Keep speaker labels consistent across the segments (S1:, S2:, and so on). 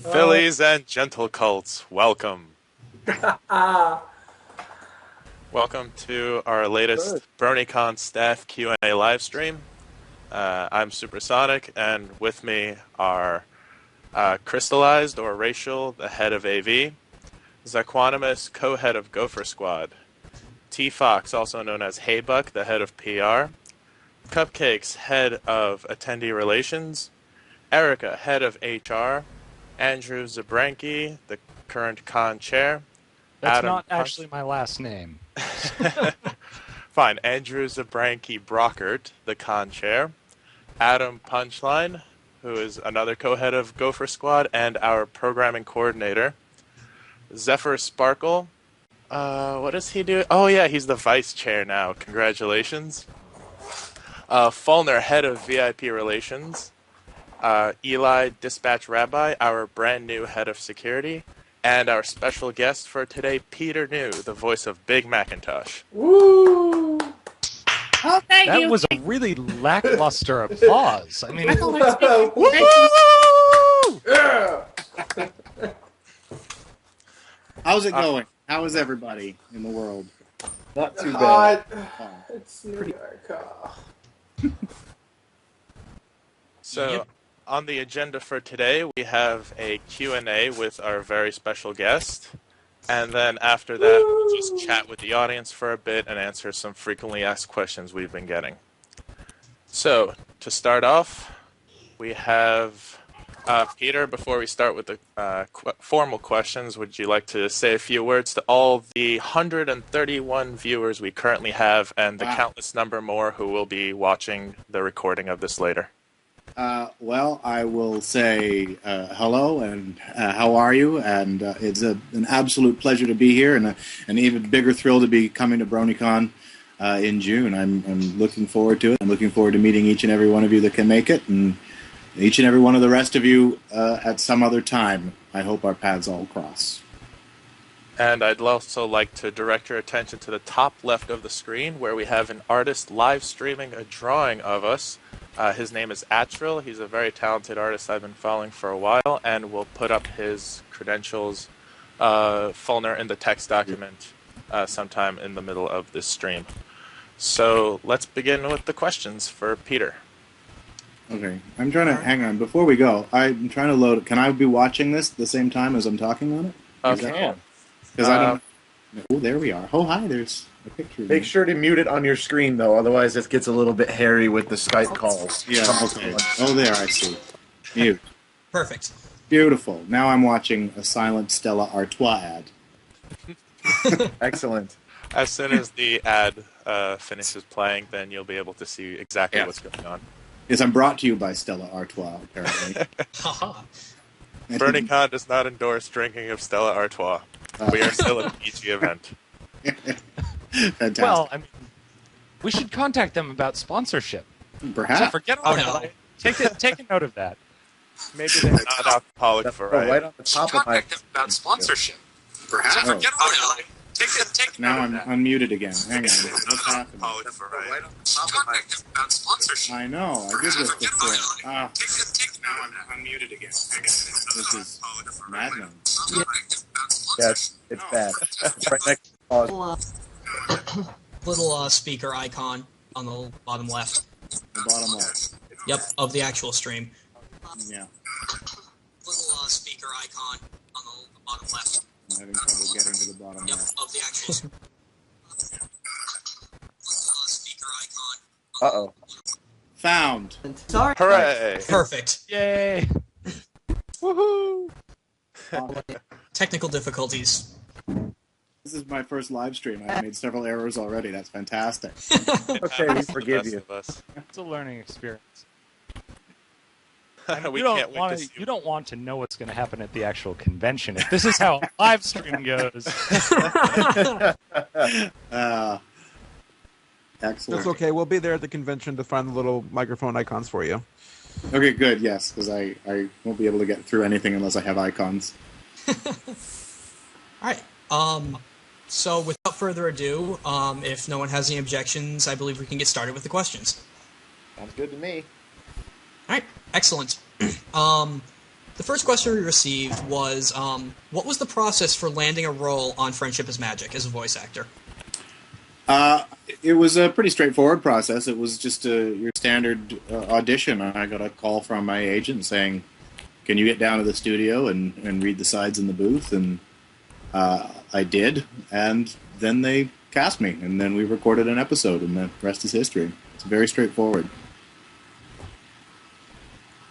S1: Fillies and gentle cults, welcome. Welcome to our latest Bronycon staff Q&A live stream. I'm Supersonic, and with me are Crystallized, or Racial, the head of AV, Zaquanimus, co-head of Gopher Squad, T-Fox, also known as Haybuck, the head of PR, Cupcakes, head of Attendee Relations, Erica, head of HR, Andrew Zabranki, the current con chair.
S2: That's
S1: Adam
S2: not actually my last name.
S1: Fine. Andrew Zabranki Brockert, the con chair. Adam Punchline, who is another co-head of Gopher Squad and our programming coordinator. Zephyr Sparkle. What does he do? Oh yeah, he's the vice chair now. Congratulations. Fulner, head of VIP Relations. Eli Dispatch Rabbi, our brand new head of security, and our special guest for today, Peter New, the voice of Big Macintosh.
S3: Woo!
S4: Oh, thank you.
S2: That was a really lackluster applause. I mean,
S3: Yeah!
S5: How's it going? How is everybody in the world?
S3: Not too bad. It's New
S5: Pretty-
S3: York.
S1: So, on the agenda for today, we have a Q&A with our very special guest. And then after that, we'll just chat with the audience for a bit and answer some frequently asked questions we've been getting. So, to start off, we have Peter. Before we start with the formal questions, would you like to say a few words to all the 131 viewers we currently have and the countless number more who will be watching the recording of this later?
S5: Well, I will say hello and how are you? And it's an absolute pleasure to be here, and an even bigger thrill to be coming to Bronycon in June. I'm looking forward to it. I'm looking forward to meeting each and every one of you that can make it, and each and every one of the rest of you at some other time. I hope our paths all cross.
S1: And I'd also like to direct your attention to the top left of the screen, where we have an artist live streaming a drawing of us. His name is Atril. He's a very talented artist I've been following for a while, and we'll put up his credentials, Fulner, in the text document sometime in the middle of this stream. So let's begin with the questions for Peter.
S5: Okay, I'm trying to hang on before we go. I'm trying to load it. Can I be watching this at the same time as I'm talking on it?
S1: Okay.
S5: Because I don't. Oh, there we are. Oh, hi. There's a picture.
S3: Make sure to mute it on your screen, though. Otherwise, it gets a little bit hairy with the Skype calls.
S5: Yeah. Okay. Oh, there I see. Mute.
S4: Perfect.
S5: Beautiful. Now I'm watching a silent Stella Artois ad.
S3: Excellent.
S1: As soon as the ad finishes playing, then you'll be able to see exactly what's going on.
S5: Yes, I'm brought to you by Stella Artois, apparently.
S4: Haha.
S1: Bronycon does not endorse drinking of Stella Artois. We are still a PG event.
S5: Fantastic.
S2: well, I mean, we should contact them about sponsorship.
S5: Perhaps.
S2: So forget
S4: Oh,
S2: about
S4: no.
S2: it. Take a note of that.
S1: Maybe they're not alcoholic
S3: That's
S1: variety.
S3: right on the top of my...
S4: them about sponsorship.
S5: Perhaps.
S4: So forget about it. Take
S5: Now
S4: note
S5: I'm
S4: of that.
S5: unmuted again. Hang on. What's happening?
S1: Alcoholic variety.
S4: Contact them about sponsorship.
S5: I know. I did this before.
S1: Now I'm unmuted again.
S5: This is maddening.
S3: Yes, it's bad. It's right next to the pause.
S4: Little speaker icon on the bottom left.
S5: The bottom left.
S4: Yep, of the actual stream.
S5: Yeah.
S4: Little speaker icon on the bottom left.
S5: I'm having trouble getting to the bottom
S4: Yep,
S5: left.
S4: of the actual stream. Speaker icon.
S3: Uh-oh.
S5: Found.
S6: Sorry.
S1: Hooray!
S4: Perfect.
S2: Yay!
S1: Woohoo!
S4: Technical difficulties.
S5: This is my first live stream. I've made several errors already. That's fantastic.
S3: Okay, we forgive you.
S2: It's a learning experience.
S1: We
S2: you don't
S1: can't wait
S2: want
S1: to
S2: to.
S1: see.
S2: You don't want to know what's going to happen at the actual convention. If this is how a live stream goes,
S5: Excellent.
S6: That's okay. We'll be there at the convention to find the little microphone icons for you.
S5: Okay, good. Yes, because I won't be able to get through anything unless I have icons.
S4: Alright, so without further ado, if no one has any objections, I believe we can get started with the questions.
S3: Sounds good to me.
S4: Alright, excellent. The The first question we received was, what was the process for landing a role on Friendship is Magic as a voice actor?
S5: It was a pretty straightforward process. It was just your standard audition. I got a call from my agent saying, "Can you get down to the studio and read the sides in the booth?" And I did, and then they cast me, and then we recorded an episode, and the rest is history. It's very straightforward.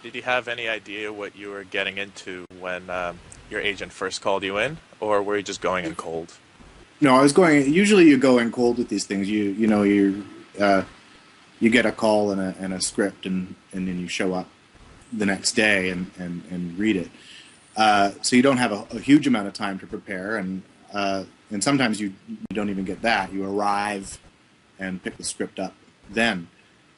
S1: Did you have any idea what you were getting into when your agent first called you in, or were you just going in cold?
S5: No, I was going. Usually, you go in cold with these things. You get a call and a script, and then you show up the next day and read it. So you don't have a huge amount of time to prepare, and sometimes you don't even get that. You arrive and pick the script up then.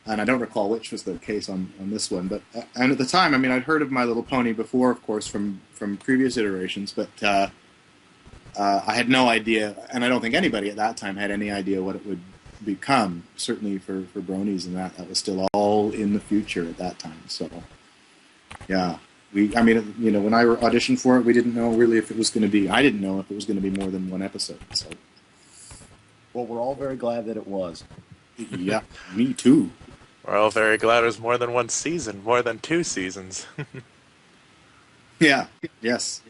S5: And I don't recall which was the case on this one, but and at the time, I mean, I'd heard of My Little Pony before, of course, from previous iterations, but I had no idea, and I don't think anybody at that time had any idea what it would become. Certainly for Bronies and that was still all in the future at that time. So, yeah, when I auditioned for it, we didn't know really if it was going to be. I didn't know if it was going to be more than one episode. So,
S3: well, we're all very glad that it was.
S5: Yeah, me too.
S1: We're all very glad it was more than one season, more than 2 seasons.
S5: Yeah. Yes.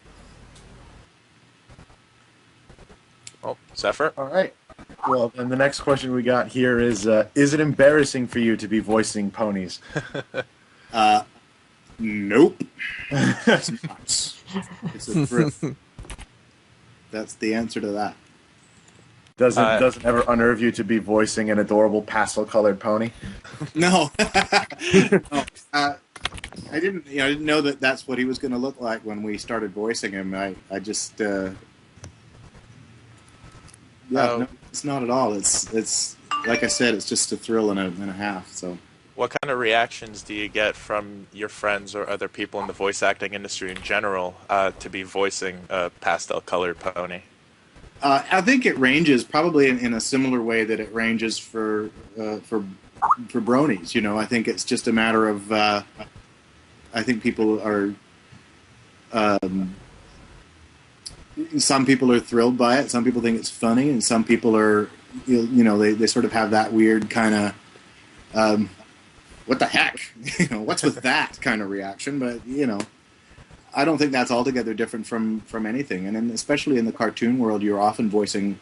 S1: Oh, Zephyr?
S3: All right. Well, and the next question we got here is it embarrassing for you to be voicing ponies?
S5: Nope. It's not. It's a thrill. That's the answer to that.
S3: Does it ever unnerve you to be voicing an adorable pastel-colored pony?
S5: No. No. I didn't know that that's what he was going to look like when we started voicing him. I just no, it's not at all. It's like I said, it's just a thrill and a half. So,
S1: what kind of reactions do you get from your friends or other people in the voice acting industry in general to be voicing a pastel-colored pony?
S5: I think it ranges probably in a similar way that it ranges for bronies. I think it's just a matter of. I think people are. Some people are thrilled by it. Some people think it's funny, and some people are, they sort of have that weird kind of, what the heck, what's with that kind of reaction. But I don't think that's altogether different from anything. And especially in the cartoon world, you're often voicing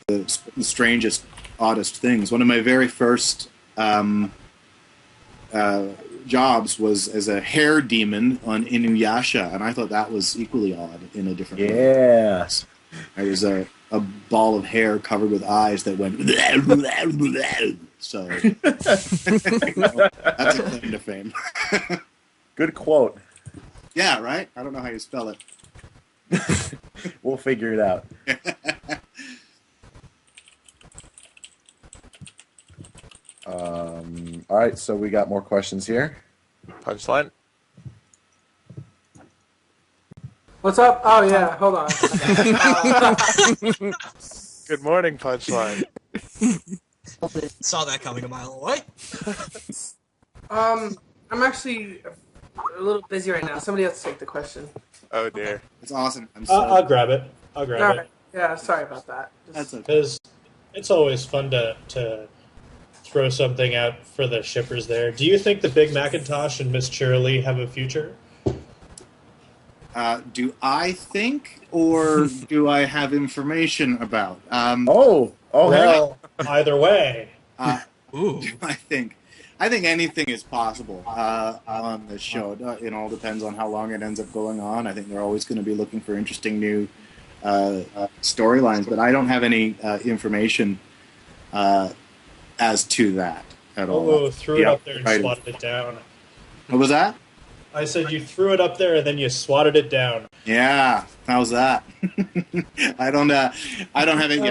S5: the strangest, oddest things. One of my very first jobs was as a hair demon on Inuyasha, and I thought that was equally odd in a different way.
S3: Yes.
S5: I was a ball of hair covered with eyes that went so that's a claim to fame.
S3: Good quote.
S5: Yeah, right? I don't know how you spell it.
S3: We'll figure it out. All right, so we got more questions here.
S1: Punchline?
S7: What's up? Oh, yeah, hold on.
S1: Good morning, Punchline.
S4: Saw that coming a mile away.
S7: I'm actually a little busy right now. Somebody else take the question.
S1: Oh, dear.
S5: It's awesome.
S8: I'll grab it.
S7: All right. Yeah, sorry about that.
S5: That's okay.
S8: Because it's always fun to throw something out for the shippers there. Do you think the Big Macintosh and Miss Cheerilee have a future?
S5: Do I think, or do I have information about?
S3: Well,
S8: either way.
S4: Ooh.
S5: Do I think anything is possible on this show. It all depends on how long it ends up going on. I think they're always going to be looking for interesting new storylines, but I don't have any information as to that at all.
S8: Oh, threw it up there and swatted it down.
S5: What was that?
S8: I said you threw it up there and then you swatted it down.
S5: Yeah, how's that? I don't have any.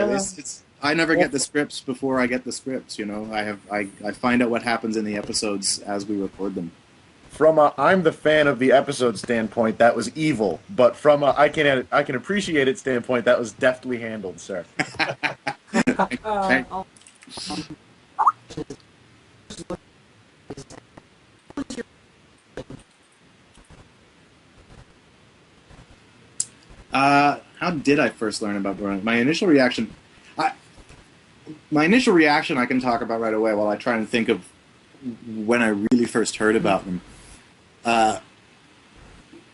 S5: I never get the scripts before I get the scripts. I find out what happens in the episodes as we record them.
S3: From a I'm the fan of the episode standpoint, that was evil. But from a I can appreciate it standpoint, that was deftly handled, sir.
S5: How did I first learn about Bronycon? My initial reaction I can talk about right away while I try and think of when I really first heard about them.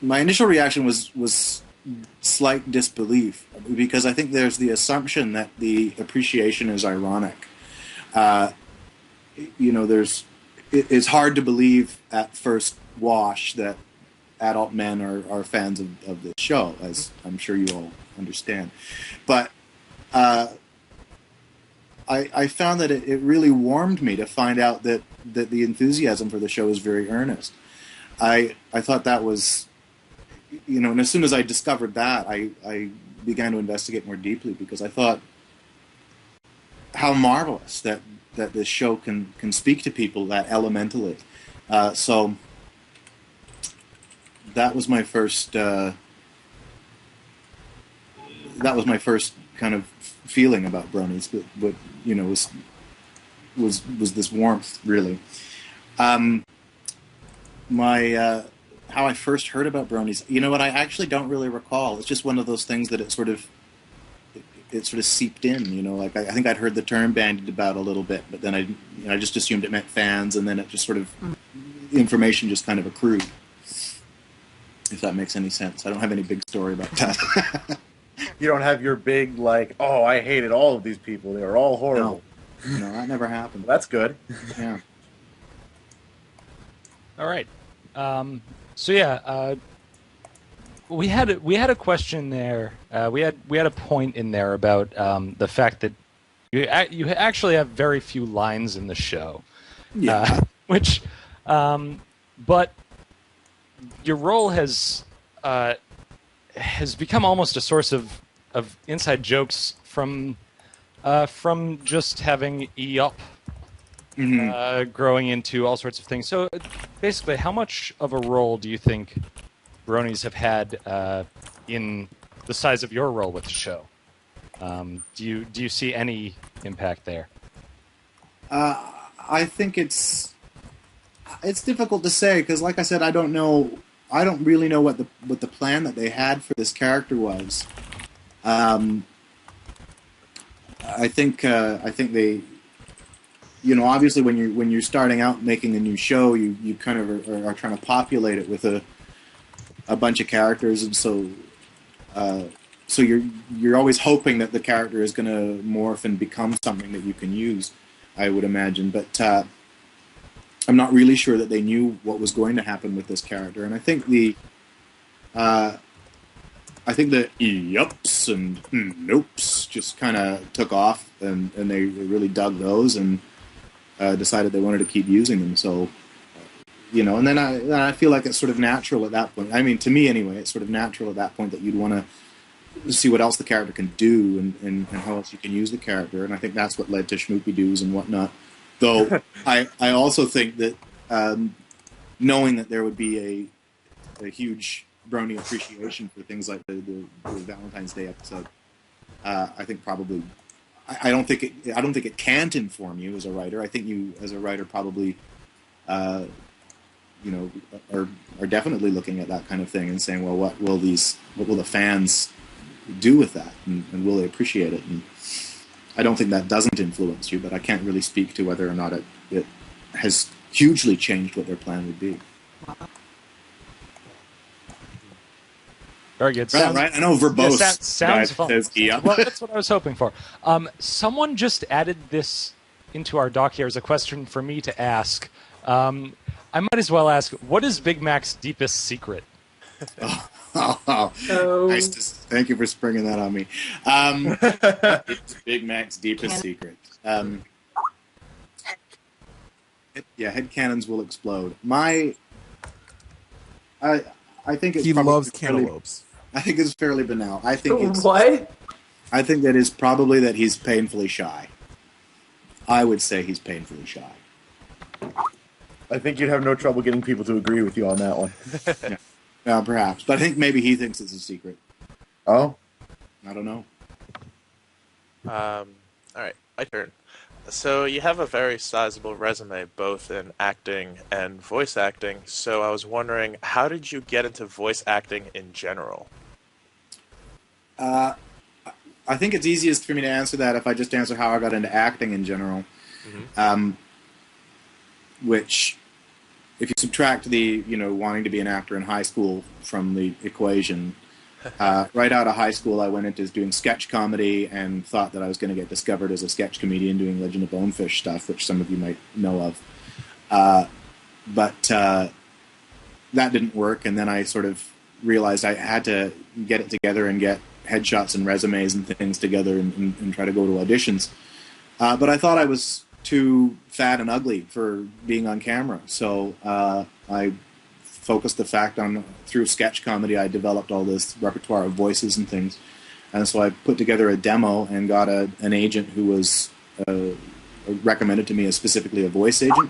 S5: My initial reaction was slight disbelief, because I think there's the assumption that the appreciation is ironic. It's hard to believe at first wash that adult men are fans of this show, as I'm sure you all understand. But I found that it really warmed me to find out that the enthusiasm for the show is very earnest. I thought that was, and as soon as I discovered that, I began to investigate more deeply, because I thought how marvelous that this show can speak to people that elementally. So that was my first. That was my first kind of feeling about bronies, but was this warmth, really. How I first heard about bronies, what I actually don't really recall. It's just one of those things that it sort of seeped in. Like I think I'd heard the term bandied about a little bit, but then I just assumed it meant fans, and then it just sort of information just kind of accrued. If that makes any sense. I don't have any big story about that.
S3: You don't have your big, like, oh, I hated all of these people. They were all horrible.
S5: No, that never happened.
S3: That's good.
S5: Yeah.
S2: All right. We had a question there. We had a point in there about the fact that you actually have very few lines in the show.
S5: Yeah.
S2: But your role has become almost a source of inside jokes from just having E-Up growing into all sorts of things. So basically, how much of a role do you think bronies have had in the size of your role with the show? Do you see any impact there?
S5: I think it's difficult to say, because, like I said, I don't really know what the plan that they had for this character was. I think they, obviously when you're starting out making a new show, you kind of are trying to populate it with a bunch of characters, and so you're always hoping that the character is going to morph and become something that you can use, I would imagine. But I'm not really sure that they knew what was going to happen with this character, and I think the yups and nopes just kind of took off, and they really dug those and decided they wanted to keep using them. So, and then I feel like it's sort of natural at that point. I mean, to me anyway, it's sort of natural at that point that you'd want to see what else the character can do and how else you can use the character, and I think that's what led to Schmoopy-Doos and whatnot. Though I also think that knowing that there would be a huge brony appreciation for things like the Valentine's Day episode, I think probably I don't think it can't inform you as a writer. I think you as a writer probably are definitely looking at that kind of thing and saying, well, what will the fans do with that, and will they appreciate it? And I don't think that doesn't influence you, but I can't really speak to whether or not it has hugely changed what their plan would be.
S2: Very good.
S5: Right? I know verbose.
S2: Yeah, sounds fun.
S5: Yeah.
S2: Well, that's what I was hoping for. Someone just added this into our doc here as a question for me to ask. I might as well ask, what is Big Mac's deepest secret?
S5: Nice. Thank you for springing that on me. It's Big Mac's deepest secret. Headcanons will explode. I think it's
S6: he loves
S5: fairly,
S6: cantaloupes.
S5: I think it's fairly banal. I think it's
S7: What?
S5: I think that is probably that he's painfully shy. I would say he's painfully shy.
S3: I think you'd have no trouble getting people to agree with you on that one.
S5: Yeah, perhaps. But I think maybe he thinks it's a secret.
S3: Oh?
S5: I don't know.
S1: All right, my turn. So you have a very sizable resume, both in acting and voice acting. So I was wondering, how did you get into voice acting in general?
S5: I think it's easiest for me to answer that if I just answer how I got into acting in general. Which, if you subtract the, wanting to be an actor in high school from the equation, right out of high school I went into doing sketch comedy and thought that I was going to get discovered as a sketch comedian doing Legend of Bonefish stuff, which some of you might know of. But that didn't work, and then I sort of realized I had to get it together and get headshots and resumes and things together and try to go to auditions. But I thought I was too fat and ugly for being on camera, so I focused the fact on, through sketch comedy, I developed all this repertoire of voices and things. And so I put together a demo and got an agent who was recommended to me as specifically a voice agent.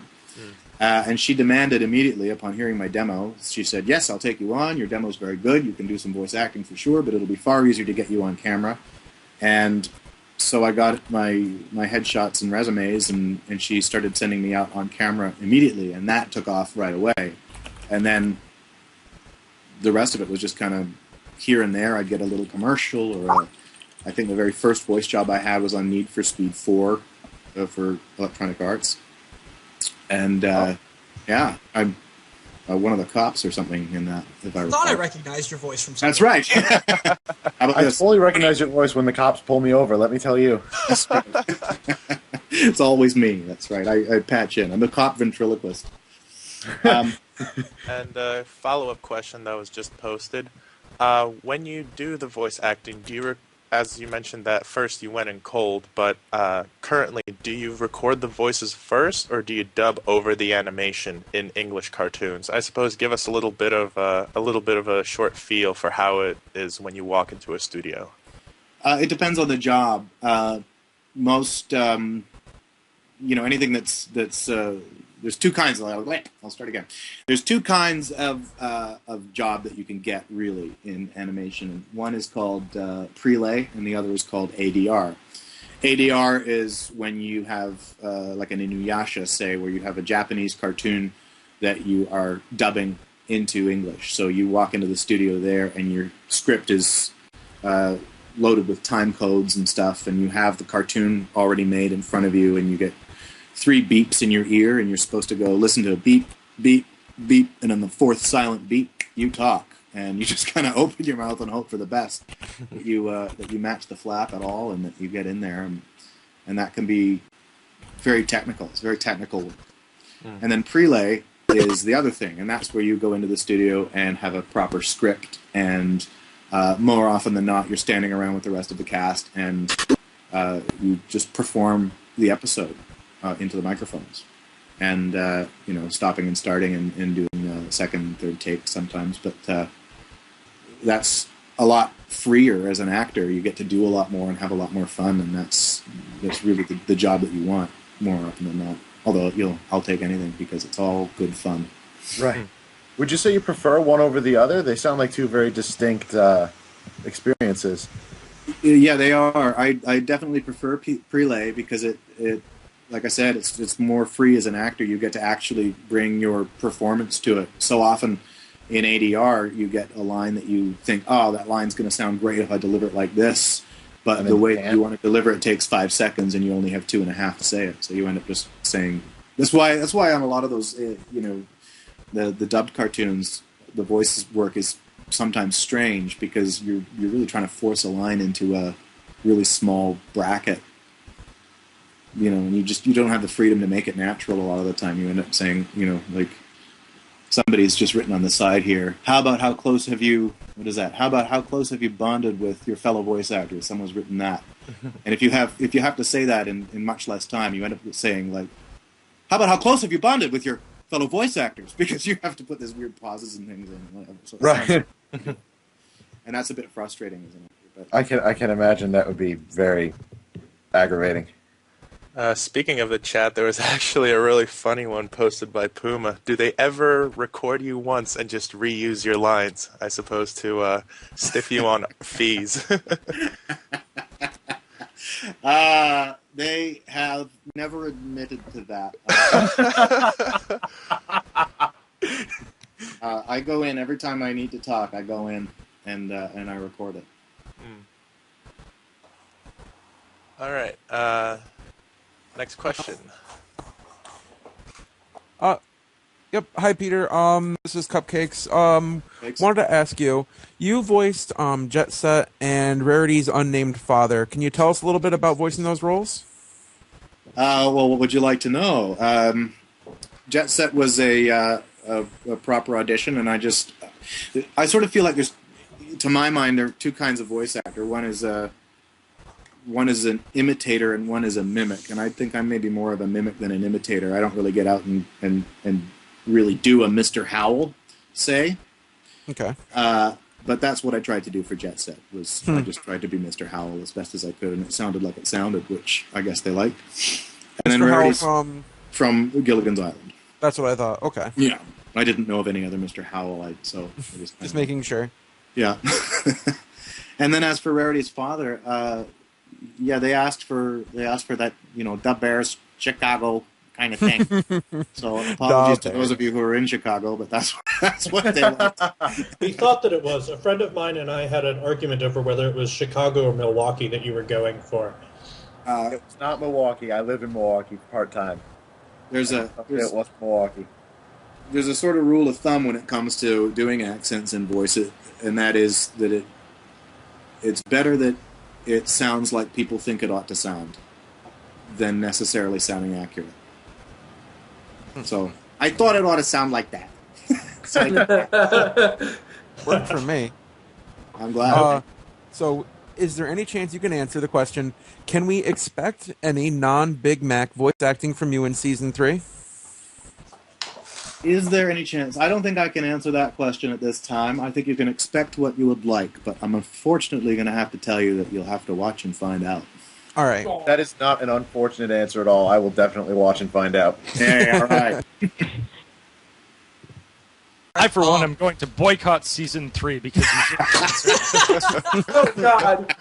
S5: And she demanded immediately upon hearing my demo, she said, yes, I'll take you on. Your demo's very good. You can do some voice acting for sure, but it'll be far easier to get you on camera. And so I got my headshots and resumes, and she started sending me out on camera immediately, and that took off right away. And then the rest of it was just kind of here and there. I'd get a little commercial, or I think the very first voice job I had was on Need for Speed 4 for Electronic Arts. And yeah, I'm one of the cops or something in that. If I
S4: thought I recognized your voice from somewhere.
S5: That's right. How about
S3: I
S5: this?
S3: fully recognize your voice when the cops pull me over, let me tell you.
S5: It's always me. That's right. I patch in. I'm the cop ventriloquist.
S1: And a follow-up question that was just posted. When you do the voice acting, do you, as you mentioned that first you went in cold, but currently, do you record the voices first, or do you dub over the animation in English cartoons? I suppose give us a little bit of a short feel for how it is when you walk into a studio.
S5: It depends on the job. Most, anything that's there's two kinds of. I'll start again. There's two kinds of job that you can get really in animation. One is called prelay, and the other is called ADR. ADR is when you have like an Inuyasha, say, where you have a Japanese cartoon that you are dubbing into English. So you walk into the studio there, and your script is loaded with time codes and stuff, and you have the cartoon already made in front of you, and you get 3 beeps in your ear, and you're supposed to go listen to a beep, beep, beep, and on the 4th silent beep, you talk, and you just kind of open your mouth and hope for the best that you match the flap at all, and that you get in there, and that can be very technical. It's very technical. And then prelay is the other thing, and that's where you go into the studio and have a proper script, and more often than not, you're standing around with the rest of the cast, and you just perform the episode into the microphones, and stopping and starting and doing second, third takes sometimes. But that's a lot freer as an actor. You get to do a lot more and have a lot more fun, and that's really the job that you want more often than not. Although I'll take anything because it's all good fun.
S3: Right. Would you say you prefer one over the other? They sound like two very distinct experiences.
S5: Yeah, they are. I definitely prefer prelay because it like I said, it's more free as an actor. You get to actually bring your performance to it. So often in ADR, you get a line that you think, oh, that line's going to sound great if I deliver it like this. But the way you want to deliver it takes 5 seconds, and you only have 2.5 to say it. So you end up just saying. That's why on a lot of those, the dubbed cartoons, the voice work is sometimes strange because you're really trying to force a line into a really small bracket. And you don't have the freedom to make it natural a lot of the time. You end up saying, like somebody's just written on the side here, how about how close have you bonded with your fellow voice actors? Someone's written that. And if you have to say that in much less time, you end up saying like, how about how close have you bonded with your fellow voice actors? Because you have to put these weird pauses and things in. So right. And that's a bit frustrating as an actor. But
S3: I can imagine that would be very aggravating.
S1: Speaking of the chat, there was actually a really funny one posted by Puma. Do they ever record you once and just reuse your lines, I suppose, to stiff you on fees?
S5: They have never admitted to that. I go in every time I need to talk. I go in and I record it.
S1: All right. Next question.
S6: Yep. Hi, Peter. This is Cupcakes.
S5: Thanks.
S6: Wanted to ask you. You voiced Jet Set and Rarity's unnamed father. Can you tell us a little bit about voicing those roles?
S5: Well, what would you like to know? Jet Set was a proper audition, and I sort of feel like there's, to my mind, there are two kinds of voice actor. One is an imitator, and one is a mimic. And I think I'm maybe more of a mimic than an imitator. I don't really get out and really do a Mr. Howell, say.
S6: Okay.
S5: But that's what I tried to do for Jet Set. I just tried to be Mr. Howell as best as I could, and it sounded like it sounded, which I guess they liked. And then
S6: Mr.
S5: Rarity's
S6: Howell
S5: from Gilligan's Island.
S6: That's what I thought. Okay.
S5: Yeah, I didn't know of any other Mr. Howell, so I
S6: Just making sure.
S5: Yeah. And then as for Rarity's father, they asked for that, the Bears, Chicago kind of thing. So apologies to those of you who are in Chicago, but that's what they want.
S8: He thought that it was. A friend of mine and I had an argument over whether it was Chicago or Milwaukee that you were going for.
S3: It's not Milwaukee. I live in Milwaukee part-time.
S5: It
S3: was Milwaukee.
S5: There's a sort of rule of thumb when it comes to doing accents and voice, and that is that it's better that it sounds like people think it ought to sound than necessarily sounding accurate. So I thought it ought to sound like that.
S6: Worked for me.
S5: I'm glad.
S6: So, is there any chance you can answer the question, can we expect any non-Big Mac voice acting from you in Season 3?
S5: Is there any chance? I don't think I can answer that question at this time. I think you can expect what you would like, but I'm unfortunately going to have to tell you that you'll have to watch and find out.
S6: All right.
S3: That is not an unfortunate answer at all. I will definitely watch and find out.
S5: Yeah, all right.
S2: I, for one, am going to boycott Season 3 because you
S7: Oh, God.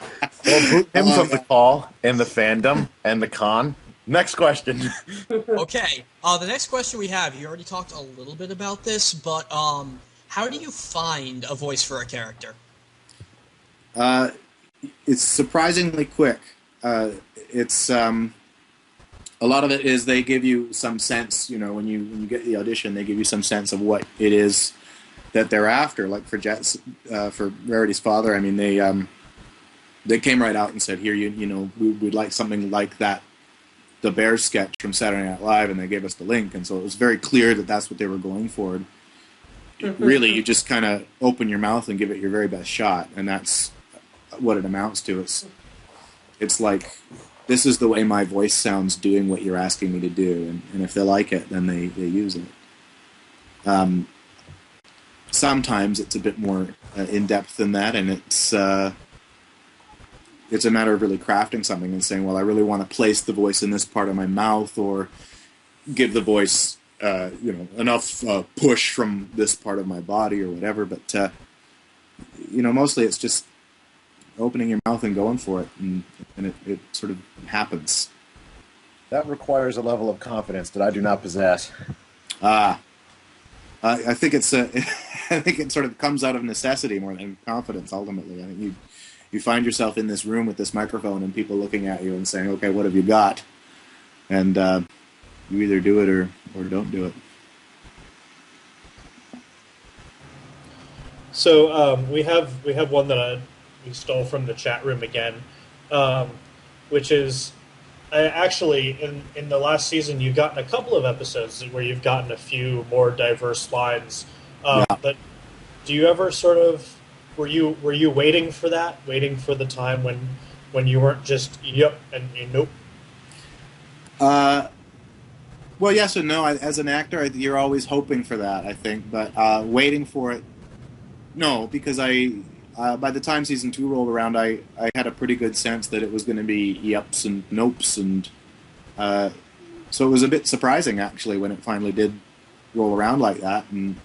S3: Well, boot him from the call and the fandom and the con. Next question.
S4: Okay. The next question we have, you already talked a little bit about this, but how do you find a voice for a character?
S5: It's surprisingly quick. It's a lot of it is they give you some sense, when you get the audition, they give you some sense of what it is that they're after. Like for Rarity's father, I mean, they came right out and said, here, we'd like something like that, the Bears sketch from Saturday Night Live, and they gave us the link, and so it was very clear that that's what they were going for. Really, you just kind of open your mouth and give it your very best shot, and that's what it amounts to. It's like, this is the way my voice sounds doing what you're asking me to do, and if they like it, then they use it. Sometimes it's a bit more in-depth than that, and it's a matter of really crafting something and saying, well, I really want to place the voice in this part of my mouth, or give the voice enough push from this part of my body or whatever, but mostly it's just opening your mouth and going for it, and it sort of happens.
S3: That requires a level of confidence that I do not possess.
S5: I think it's I think it sort of comes out of necessity more than confidence. Ultimately, I think you find yourself in this room with this microphone and people looking at you and saying, "Okay, what have you got?" And you either do it or don't do it.
S8: So we have one that we stole from the chat room again, which is actually in the last season you've gotten a couple of episodes where you've gotten a few more diverse lines. But do you ever sort of were you waiting for that, waiting for the time when you weren't just yep and nope?
S5: Well, yes and no. As an actor, you're always hoping for that, I think, but waiting for it, no, because by the time season 2 rolled around, I had a pretty good sense that it was going to be yeps and nopes, and so it was a bit surprising, actually, when it finally did roll around like that. And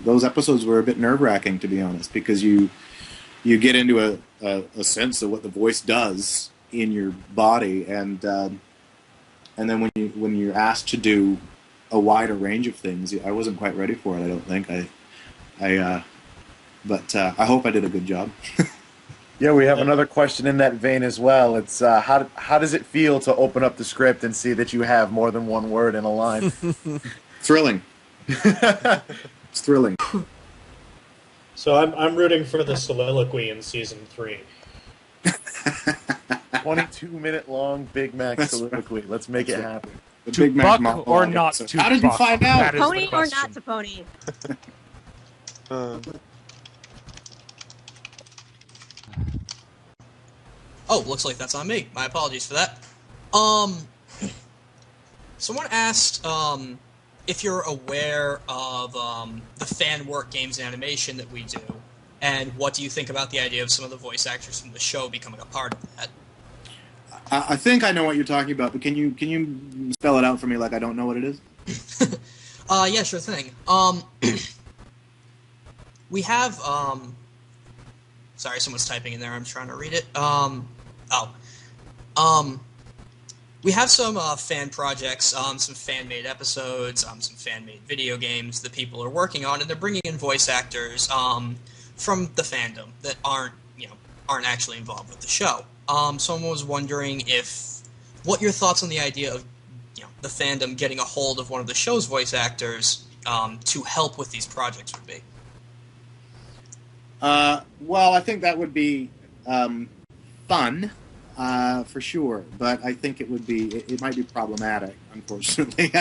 S5: those episodes were a bit nerve-wracking, to be honest, because you get into a sense of what the voice does in your body, and then when you're asked to do a wider range of things, I wasn't quite ready for it. I don't think But I hope I did a good job.
S3: Yeah, we have another question in that vein as well. It's how does it feel to open up the script and see that you have more than one word in a line?
S5: Thrilling. It's thrilling.
S8: So I'm rooting for the soliloquy in season 3.
S3: 22-minute long Big Mac soliloquy. Let's make it happen.
S5: The
S2: To
S5: Big Mac
S2: buck
S5: monologue
S2: or not
S5: episode.
S2: to
S5: How did you
S2: buck?
S5: find out?
S2: That is the
S9: Pony or
S2: question.
S9: not to pony?
S4: Oh, looks like that's on me. My apologies for that. Someone asked if you're aware of the fan work games and animation that we do, and what do you think about the idea of some of the voice actors from the show becoming a part of that?
S5: I think I know what you're talking about, but can you spell it out for me like I don't know what it is?
S4: Yeah, sure thing. We have sorry, someone's typing in there. I'm trying to read it. We have some fan projects, some fan-made episodes, some fan-made video games that people are working on, and they're bringing in voice actors from the fandom that aren't actually involved with the show. Someone was wondering what your thoughts on the idea of the fandom getting a hold of one of the show's voice actors to help with these projects would be.
S5: Well, I think that would be fun, for sure. But I think it might be problematic, unfortunately.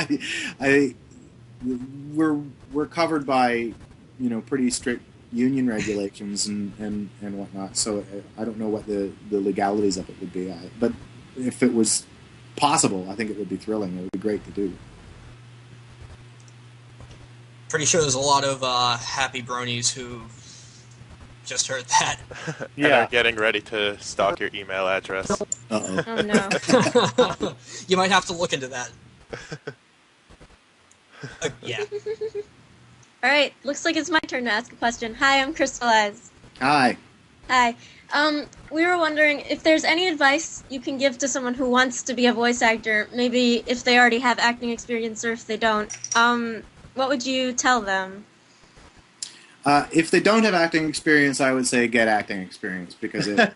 S5: We're covered by, pretty strict union regulations and whatnot. So I don't know what the legalities of it would be. But if it was possible, I think it would be thrilling. It would be great to do.
S4: Pretty sure there's a lot of happy bronies who just heard that.
S1: Yeah, they're getting ready to stalk your email address.
S5: Uh-oh.
S9: Oh no.
S4: You might have to look into that. Yeah.
S9: All right, looks like it's my turn to ask a question. Hi, I'm Crystallize.
S5: Hi.
S9: Hi. We were wondering if there's any advice you can give to someone who wants to be a voice actor, maybe if they already have acting experience or if they don't. What would you tell them?
S5: If they don't have acting experience, I would say get acting experience, because it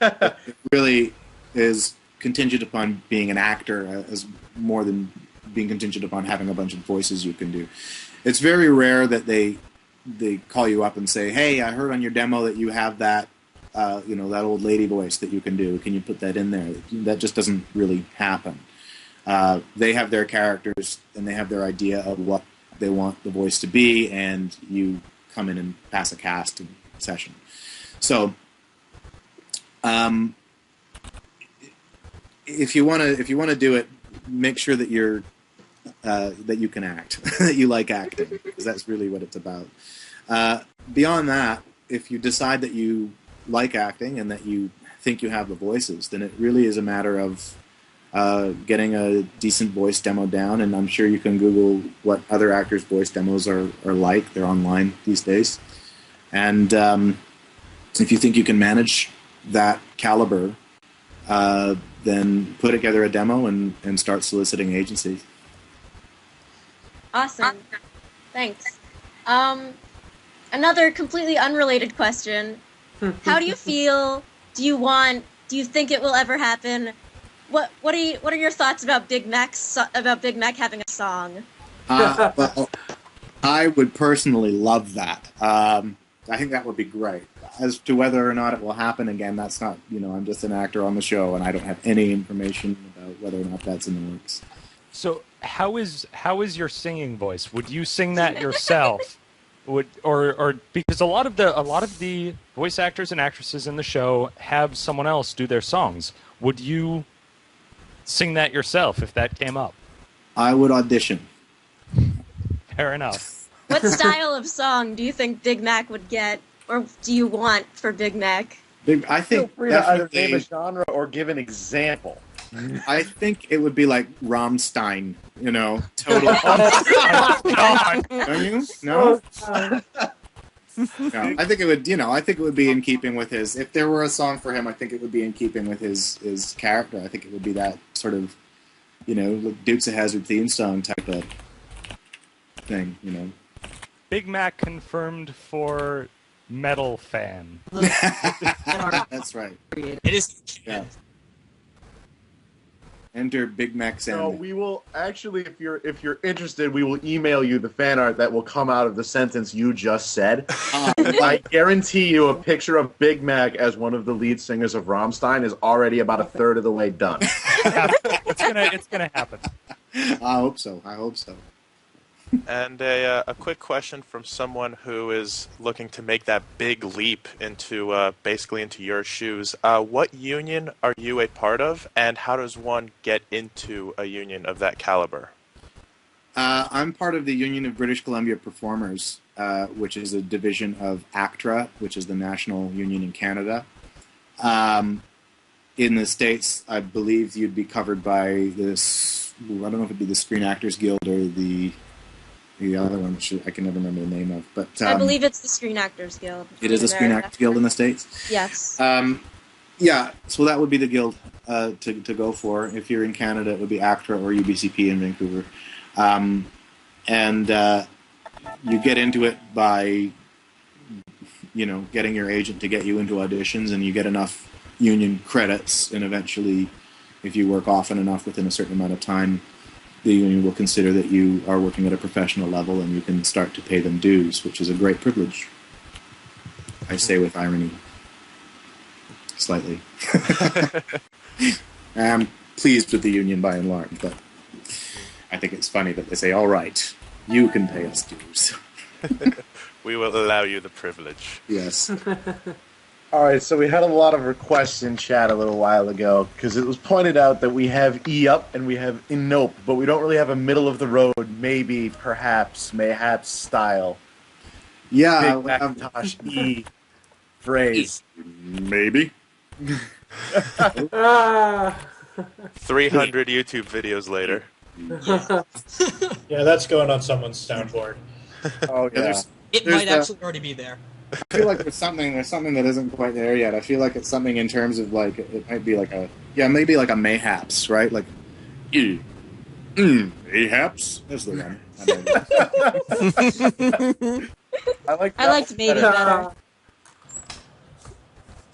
S5: really is contingent upon being an actor as more than being contingent upon having a bunch of voices you can do. It's very rare that they call you up and say, "Hey, I heard on your demo that you have that that old lady voice that you can do. Can you put that in there?" That just doesn't really happen. They have their characters and they have their idea of what they want the voice to be, and you come in and pass a cast session. So, if you want to do it, make sure that you're that you can act, that you like acting, because that's really what it's about. Beyond that, if you decide that you like acting and that you think you have the voices, then it really is a matter of getting a decent voice demo down, and I'm sure you can Google what other actors' voice demos are like. They're online these days. And if you think you can manage that caliber, then put together a demo and start soliciting agencies.
S9: Awesome. Thanks. Another completely unrelated question. How do you feel? Do you think it will ever happen? What are your thoughts about Big Mac having a song?
S5: Well, I would personally love that. I think that would be great. As to whether or not it will happen again, that's not, I'm just an actor on the show, and I don't have any information about whether or not that's in the works.
S2: So how is your singing voice? Would you sing that yourself? Or because a lot of the voice actors and actresses in the show have someone else do their songs. Would you sing that yourself if that came up?
S5: I would audition.
S2: Fair enough.
S9: What style of song do you think Big Mac would get, or do you want for Big Mac?
S5: I think
S3: Feel free to either name a genre or give an example.
S5: I think it would be like Rammstein, total. Don't you? No. No, I think it would. I think it would be in keeping with his. If there were a song for him, I think it would be in keeping with his character. I think it would be that sort of, Dukes of Hazzard theme song type of thing.
S2: Big Mac confirmed for metal fan.
S5: That's right.
S4: It is.
S5: Yeah. Enter Big Mac Sandy.
S3: No, we will actually, if you're interested, we will email you the fan art that will come out of the sentence you just said. I guarantee you, a picture of Big Mac as one of the lead singers of Rammstein is already about a third of the way done.
S2: It's gonna happen.
S5: I hope so.
S1: And a quick question from someone who is looking to make that big leap into basically into your shoes. What union are you a part of, and how does one get into a union of that caliber?
S5: I'm part of the Union of British Columbia Performers, which is a division of ACTRA, which is the national union in Canada. In the States, I believe you'd be covered by this, I don't know if it'd be the Screen Actors Guild or the other one, I can never remember the name of. But
S9: I believe it's the Screen Actors Guild.
S5: It is the Screen Actors Guild in the States?
S9: Yes.
S5: Yeah, so that would be the guild to go for. If you're in Canada, it would be ACTRA or UBCP in Vancouver. And you get into it by, getting your agent to get you into auditions, and you get enough union credits, and eventually, if you work often enough within a certain amount of time, the union will consider that you are working at a professional level, and you can start to pay them dues, which is a great privilege. I say with irony. Slightly. I'm pleased with the union by and large, but I think it's funny that they say, all right, you can pay us dues.
S1: We will allow you the privilege.
S5: Yes.
S3: All right, so we had a lot of requests in chat a little while ago because it was pointed out that we have E-up and we have E-nope, but we don't really have a middle-of-the-road, maybe, perhaps, mayhaps style.
S5: Yeah.
S3: Big Macintosh E phrase.
S5: Maybe.
S1: 300 YouTube videos later.
S8: Yeah, that's going on someone's soundboard.
S3: Oh, yeah.
S4: It might actually already be there.
S5: I feel like there's something that isn't quite there yet. I feel like it's something in terms of like it might be like maybe like a mayhaps, right? Like mayhaps. There's the one.
S9: I liked maybe better.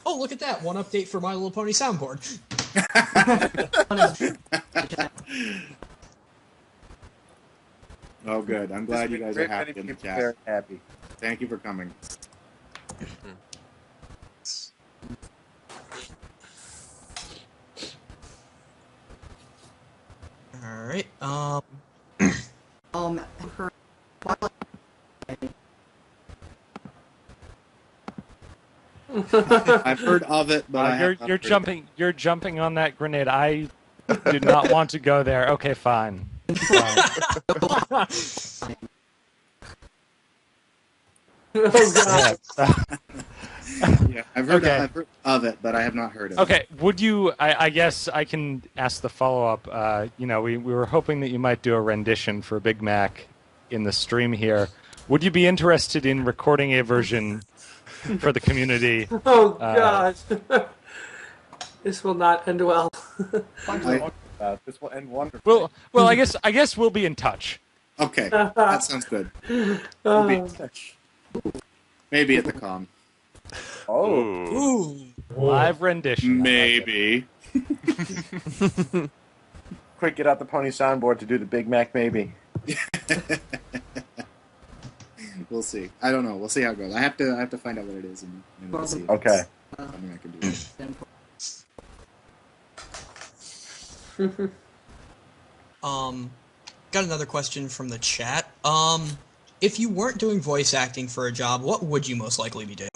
S4: Oh, look at that! One update for My Little Pony soundboard.
S5: Oh, good. I'm glad you guys are happy in the chat.
S3: Very happy.
S5: Thank you for coming.
S4: All right.
S5: I've heard of it, but
S2: you're jumping on that grenade. I do not want to go there. Okay, fine.
S7: Oh god.
S5: Yeah, I've heard of it, but I have not heard of it.
S2: Okay, would you? I guess I can ask the follow-up. We were hoping that you might do a rendition for Big Mac in the stream here. Would you be interested in recording a version for the community?
S7: Oh gosh. This will not end well.
S3: This will end wonderfully.
S2: Well, I guess we'll be in touch.
S5: Okay, that sounds good. We'll be in touch. Maybe at the con.
S4: Ooh.
S2: Live rendition.
S5: Maybe.
S3: Quick, get out the pony soundboard to do the Big Mac maybe.
S5: We'll see. I don't know. We'll see how it goes. I have to find out what it is and we'll see.
S3: Okay.
S5: Something I can do.
S4: Got another question from the chat. If you weren't doing voice acting for a job, what would you most likely be doing?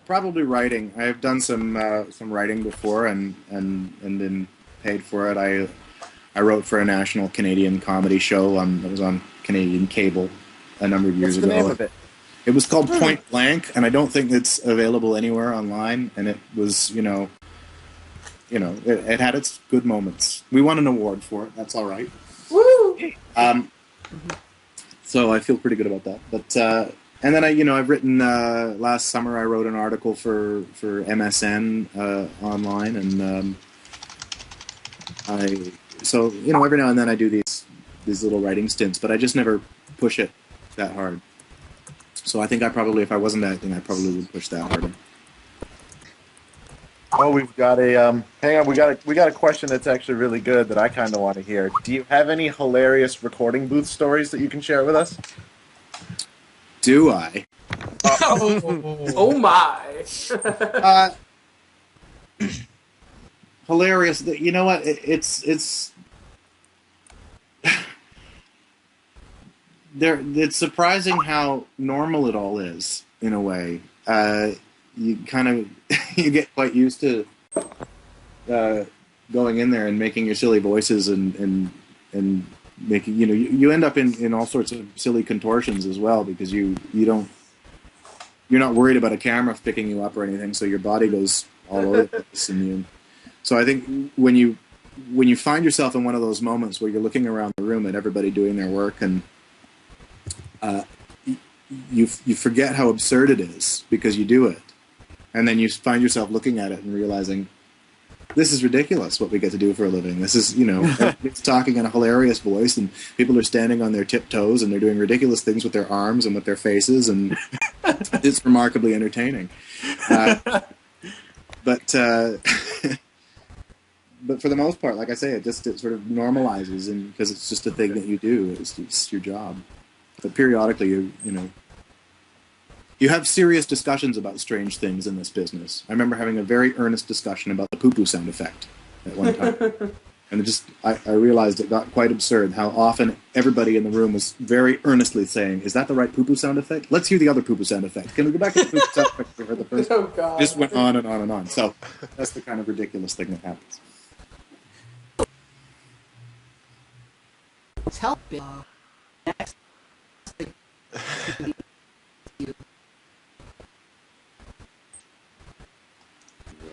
S5: Probably writing. I have done some writing before and been paid for it. I wrote for a national Canadian comedy show that was on Canadian cable a number of years ago.
S3: What's the name of it?
S5: It was called Point Blank, and I don't think it's available anywhere online. And it was, it had its good moments. We won an award for it. That's all right.
S7: Woo!
S5: So I feel pretty good about that. But and then I've written last summer. I wrote an article for MSN online, and every now and then I do these little writing stints, but I just never push it that hard. So I think I probably, if I wasn't acting, I probably would push that harder.
S3: Oh, we've got a hang on. We got a question that's actually really good that I kind of want to hear. Do you have any hilarious recording booth stories that you can share with us?
S5: Do I?
S7: Oh my!
S5: Hilarious. You know what? It's there. It's surprising how normal it all is in a way. You kind of you get quite used to going in there and making your silly voices and making, you know, you end up in all sorts of silly contortions as well, because you're not worried about a camera picking you up or anything, so your body goes all over the place. So I think when you find yourself in one of those moments where you're looking around the room at everybody doing their work, and you forget how absurd it is because you do it. And then you find yourself looking at it and realizing, this is ridiculous what we get to do for a living. This is, you know, it's talking in a hilarious voice, and people are standing on their tiptoes, and they're doing ridiculous things with their arms and with their faces, and it's remarkably entertaining. But for the most part, like I say, it sort of normalizes, and because it's just a thing that you do. It's your job. But periodically, you know, you have serious discussions about strange things in this business. I remember having a very earnest discussion about the poo-poo sound effect at one time. And I realized it got quite absurd how often everybody in the room was very earnestly saying, is that the right poo-poo sound effect? Let's hear the other poo-poo sound effect. Can we go back to the poo-poo sound effect for the first?
S7: Oh, God.
S5: Just went on and on and on. So that's the kind of ridiculous thing that happens.
S7: Tell me. Next.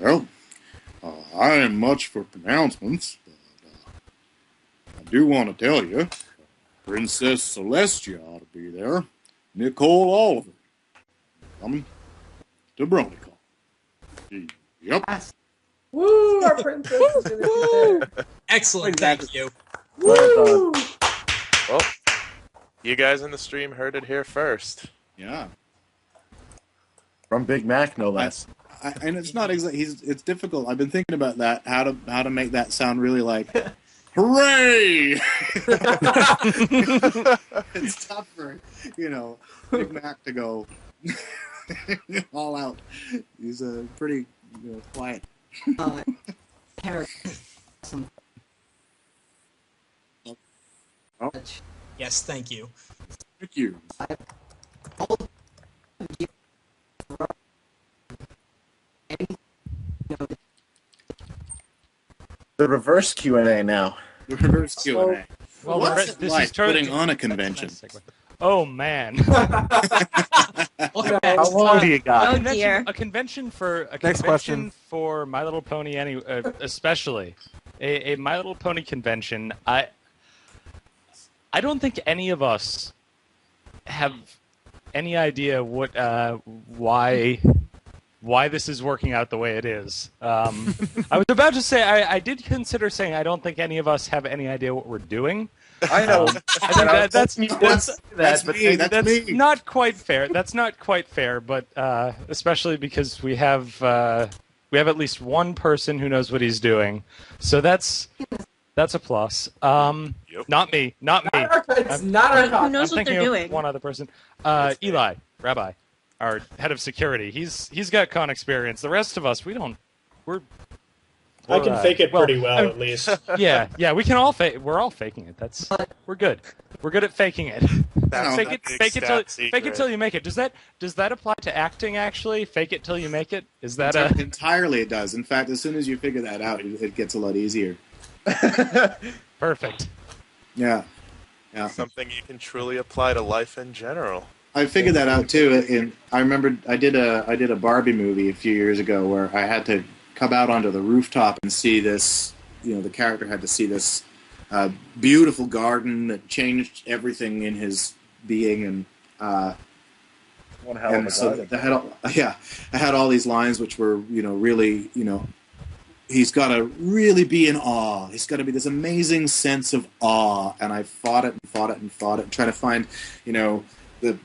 S5: Well, I ain't much for pronouncements, but I do want to tell you, Princess Celestia ought to be there. Nicole Oliver. Coming to Bronycon. Yep.
S7: Woo! Our princess is gonna be there.
S4: Excellent, thank you.
S7: Woo!
S1: Well, you guys in the stream heard it here first.
S5: Yeah.
S3: From Big Mac, no less.
S5: And it's not exactly. It's difficult. I've been thinking about that. How to make that sound really like, hooray! It's tough for, you know, Big Mac to go all out. He's a pretty, you know, quiet. Oh,
S4: Yes, thank you.
S5: thank you.
S3: The reverse Q&A now.
S5: The reverse Q&A.
S2: Well,
S5: What's it
S2: this
S5: like
S2: is totally
S5: putting on a convention?
S2: Oh man!
S3: How long do you got?
S9: Oh dear.
S2: A convention for
S6: Next question.
S2: for My Little Pony, especially a My Little Pony convention. I don't think any of us have any idea why this is working out the way it is. I was about to say I did consider saying I don't think any of us have any idea what we're doing.
S3: I know.
S2: I think that's
S5: me.
S2: not quite fair. That's not quite fair, but especially because we have at least one person who knows what he's doing, so that's a plus.
S1: Yep.
S2: Not me.
S7: It's not our
S9: Who
S7: cause.
S9: knows
S2: I'm
S9: what they're
S2: thinking of
S9: doing?
S2: one other person. Eli, Rabbi, our head of security. He's got con experience. The rest of us, we don't.
S8: I can fake it pretty well,
S2: I mean,
S8: at least.
S2: Yeah, we can all fake. We're all faking it. We're good. We're good at faking it.
S1: That's
S2: fake
S1: a
S2: it,
S1: big
S2: fake it
S1: stat
S2: till
S1: secret.
S2: you make it. Does that apply to acting? Actually, fake it till you make it. Is that
S5: Entirely it does. In fact, as soon as you figure that out, it gets a lot easier.
S2: perfect?
S5: Yeah.
S1: Something you can truly apply to life in general.
S5: I figured that out too. I remember I did a Barbie movie a few years ago where I had to come out onto the rooftop and see this. You know, the character had to see this beautiful garden that changed everything in his being, and
S3: One hell of a
S5: so
S3: garden.
S5: I had all these lines which were, you know, really, you know, he's got to really be in awe. He's got to be this amazing sense of awe, and I fought it, trying to find, you know,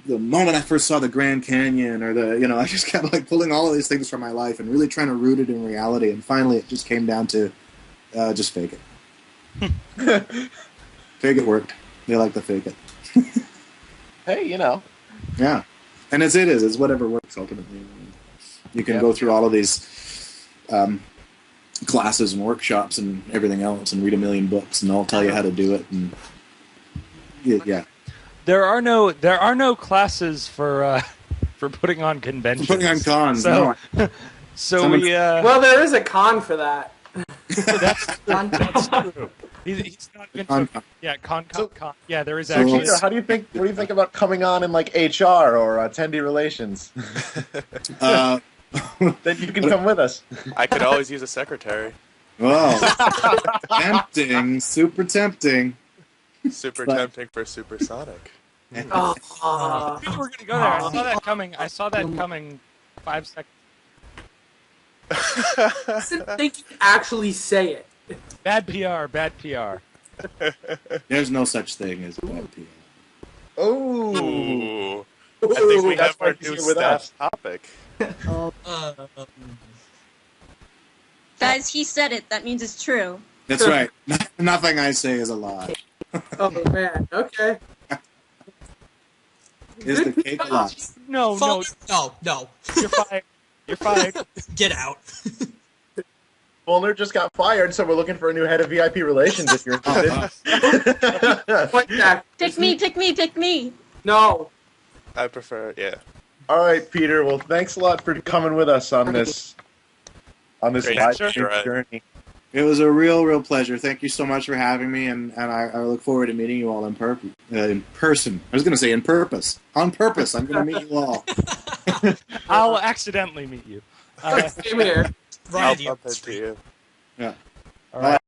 S5: the moment I first saw the Grand Canyon, or I just kept like pulling all of these things from my life and really trying to root it in reality. And finally, it just came down to just fake it. Fake it worked. They like to fake it.
S3: Hey,
S5: Yeah, and it's whatever works ultimately. You can go through all of these classes and workshops and everything else, and read a million books, and they'll tell you how to do it. And yeah.
S2: There are no classes for putting on conventions.
S5: Putting on cons.
S2: So,
S5: No.
S7: Well, there is a con for that.
S2: That's true. He's not been
S5: Con.
S2: yeah, con. Yeah, there is
S3: So,
S2: actually.
S3: Peter, what do you think about coming on in like HR or attendee relations? Then you can come with us.
S1: I could always use a secretary.
S5: Oh, tempting, super tempting.
S1: Super tempting for supersonic.
S7: Oh,
S2: I knew we were going to go there. I saw that coming 5 seconds.
S7: I didn't think you'd actually say it.
S2: Bad PR.
S5: There's no such thing as bad PR.
S1: Ooh. I think we have our new staff topic.
S9: Guys, he said it. That means it's true.
S5: That's right. Nothing I say is a lie.
S7: Oh man, okay.
S5: Is the cake a lie?
S2: No.
S4: No.
S2: You're fired.
S4: Get out.
S3: Fulner just got fired, so we're looking for a new head of VIP relations if you're interested.
S7: Point back.
S9: Pick me.
S7: No.
S1: I prefer, yeah.
S3: All right, Peter. Well, thanks a lot for coming with us on this
S1: Great,
S3: live
S1: sure.
S3: journey.
S5: It was a real pleasure. Thank you so much for having me, and I look forward to meeting you all in person. I was going to say in purpose. On purpose, I'm going to meet you all.
S2: I'll accidentally meet you.
S7: Same here.
S1: I'll bump into you.
S5: Yeah.
S2: All right.